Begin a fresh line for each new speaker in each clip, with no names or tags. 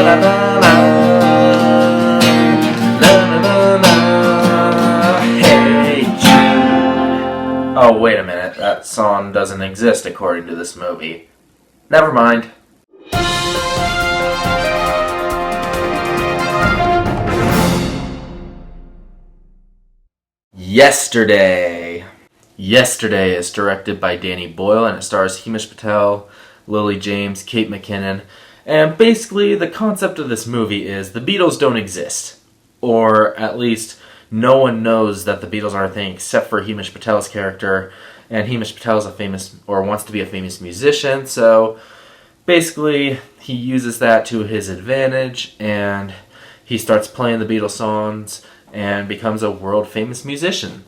la la la. La la la la. Hey Jude. Oh, wait a minute. That song doesn't exist according to this movie. Never mind. Yesterday. Yesterday is directed by Danny Boyle and it stars Himesh Patel, Lily James, Kate McKinnon, and basically the concept of this movie is the Beatles don't exist. Or at least no one knows that the Beatles are a thing except for Himesh Patel's character, and Himesh Patel is a famous, or wants to be a famous musician, so basically he uses that to his advantage and he starts playing the Beatles songs and becomes a world famous musician.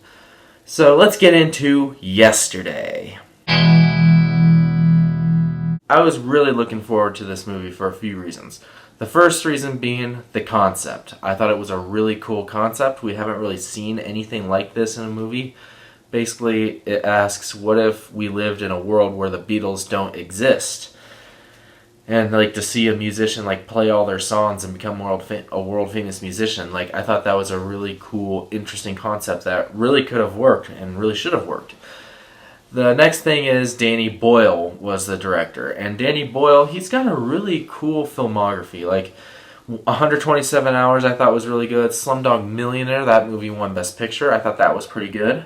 So let's get into Yesterday. I was really looking forward to this movie for a few reasons. The first reason being the concept. I thought it was a really cool concept. We haven't really seen anything like this in a movie. Basically, it asks, what if we lived in a world where the Beatles don't exist? And like to see a musician like play all their songs and become a world famous musician, like I thought that was a really cool, interesting concept that really could have worked and really should have worked. The next thing is Danny Boyle was the director, and Danny Boyle, he's got a really cool filmography. Like 127 Hours, I thought was really good. Slumdog Millionaire, that movie won Best Picture. I thought that was pretty good.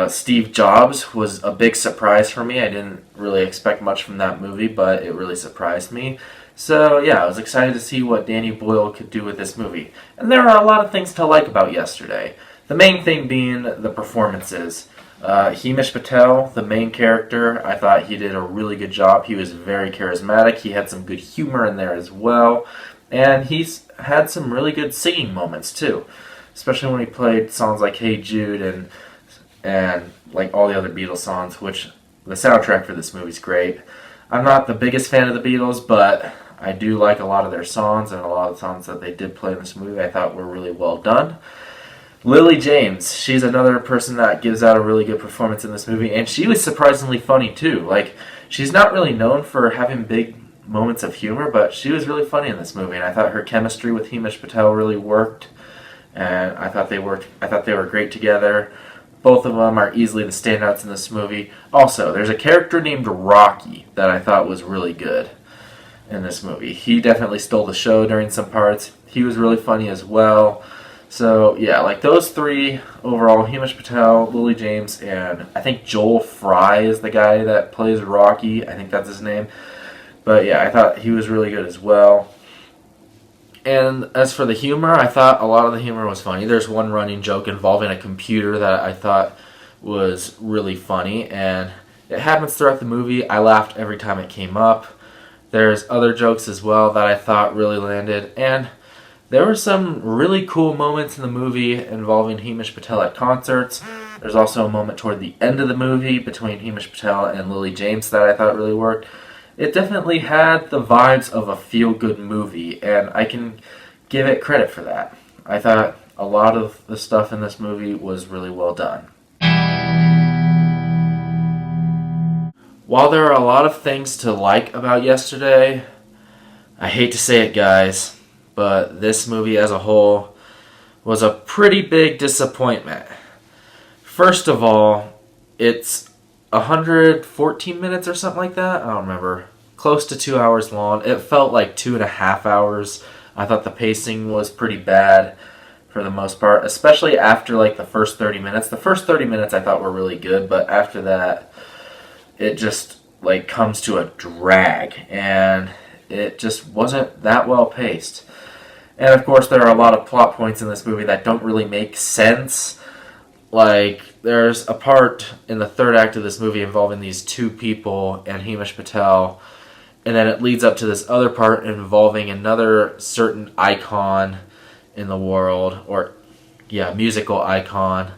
Steve Jobs was a big surprise for me. I didn't really expect much from that movie, but it really surprised me. So yeah, I was excited to see what Danny Boyle could do with this movie. And there are a lot of things to like about Yesterday. The main thing being the performances. Himesh Patel, the main character, I thought he did a really good job. He was very charismatic. He had some good humor in there as well. And he's had some really good singing moments too. Especially when he played songs like Hey Jude and like all the other Beatles songs, which the soundtrack for this movie is great. I'm not the biggest fan of the Beatles, but I do like a lot of their songs, and a lot of the songs that they did play in this movie I thought were really well done. Lily James, she's another person that gives out a really good performance in this movie, and she was surprisingly funny too. Like, she's not really known for having big moments of humor, but she was really funny in this movie, and I thought her chemistry with Himesh Patel really worked, and I thought they were great together. Both of them are easily the standouts in this movie. Also, there's a character named Rocky that I thought was really good in this movie. He definitely stole the show during some parts. He was really funny as well. So, yeah, like those three overall, Himesh Patel, Lily James, and I think Joel Fry is the guy that plays Rocky. I think that's his name. But, yeah, I thought he was really good as well. And as for the humor, I thought a lot of the humor was funny. There's one running joke involving a computer that I thought was really funny, and it happens throughout the movie. I laughed every time it came up. There's other jokes as well that I thought really landed, and there were some really cool moments in the movie involving Himesh Patel at concerts. There's also a moment toward the end of the movie between Himesh Patel and Lily James that I thought really worked. It definitely had the vibes of a feel-good movie, and I can give it credit for that. I thought a lot of the stuff in this movie was really well done. While there are a lot of things to like about Yesterday, I hate to say it, guys, but this movie as a whole was a pretty big disappointment. First of all, it's 114 minutes or something like that. I don't remember. Close to 2 hours long. It felt like 2.5 hours. I thought the pacing was pretty bad for the most part, especially after like the first 30 minutes. The first 30 minutes I thought were really good, but after that, it just like comes to a drag, and it just wasn't that well paced. And of course, there are a lot of plot points in this movie that don't really make sense. Like, there's a part in the third act of this movie involving these two people and Himesh Patel, and then it leads up to this other part involving another certain icon in the world, or, yeah, musical icon,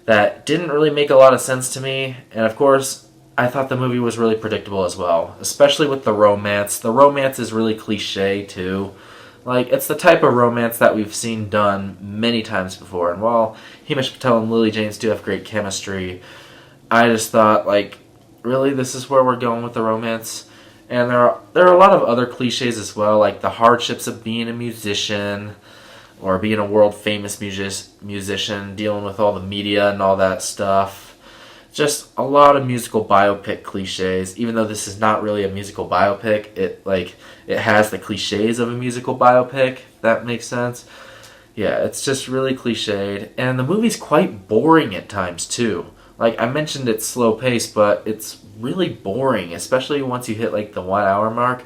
that didn't really make a lot of sense to me. And of course, I thought the movie was really predictable as well, especially with the romance. The romance is really cliche, too. Like, it's the type of romance that we've seen done many times before. And while Himesh Patel and Lily James do have great chemistry, I just thought, like, really, this is where we're going with the romance? And there are a lot of other cliches as well, like the hardships of being a musician or being a world famous musician, dealing with all the media and all that stuff. Just a lot of musical biopic cliches. Even though this is not really a musical biopic, it has the cliches of a musical biopic, if that makes sense. Yeah, it's just really cliched, and the movie's quite boring at times too. Like I mentioned, it's slow paced, but it's really boring, especially once you hit like the 1 hour mark.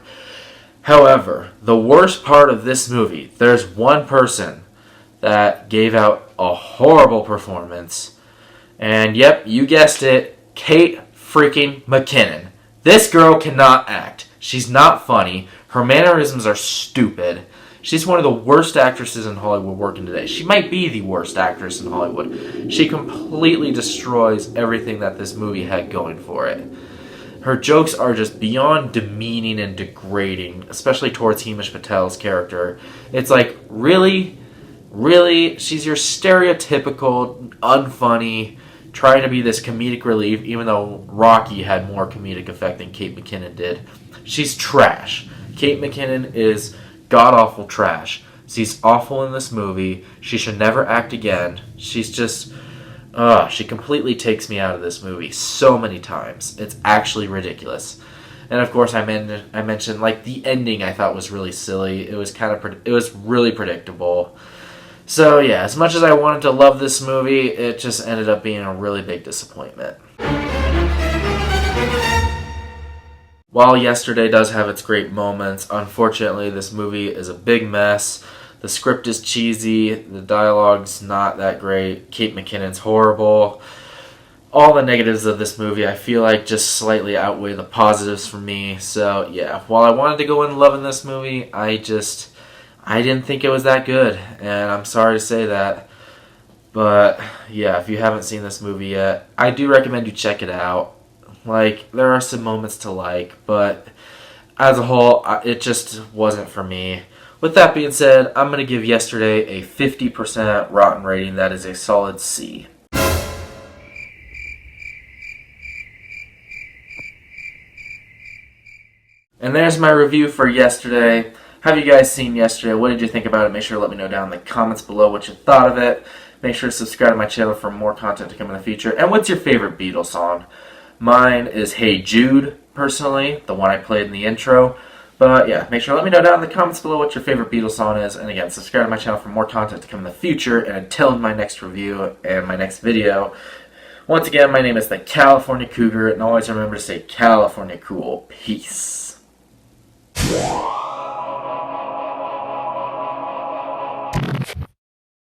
However, the worst part of this movie, there's one person that gave out a horrible performance. And yep, you guessed it, Kate freaking McKinnon. This girl cannot act. She's not funny. Her mannerisms are stupid. She's one of the worst actresses in Hollywood working today. She might be the worst actress in Hollywood. She completely destroys everything that this movie had going for it. Her jokes are just beyond demeaning and degrading, especially towards Hamish Patel's character. It's like, really? Really? She's your stereotypical, unfunny, trying to be this comedic relief, even though Rocky had more comedic effect than Kate McKinnon did. She's trash. Kate McKinnon is god-awful trash. She's awful in this movie. She should never act again. She's just... she completely takes me out of this movie so many times. It's actually ridiculous. And of course, I mentioned like the ending. I thought was really silly. It was it was really predictable. So yeah, as much as I wanted to love this movie, it just ended up being a really big disappointment. While Yesterday does have its great moments, unfortunately, this movie is a big mess. The script is cheesy, the dialogue's not that great, Kate McKinnon's horrible. All the negatives of this movie, I feel like, just slightly outweigh the positives for me. So, yeah, while I wanted to go in loving this movie, I didn't think it was that good, and I'm sorry to say that. But, yeah, if you haven't seen this movie yet, I do recommend you check it out. Like, there are some moments to like, but as a whole, it just wasn't for me. With that being said, I'm going to give Yesterday a 50% rotten rating. That is a solid C. And there's my review for Yesterday. Have you guys seen Yesterday? What did you think about it? Make sure to let me know down in the comments below what you thought of it. Make sure to subscribe to my channel for more content to come in the future. And what's your favorite Beatles song? Mine is Hey Jude, personally, the one I played in the intro. But yeah, make sure to let me know down in the comments below what your favorite Beatles song is. And again, subscribe to my channel for more content to come in the future. And until my next review and my next video, once again, my name is the California Cougar. And always remember to stay California cool. Peace.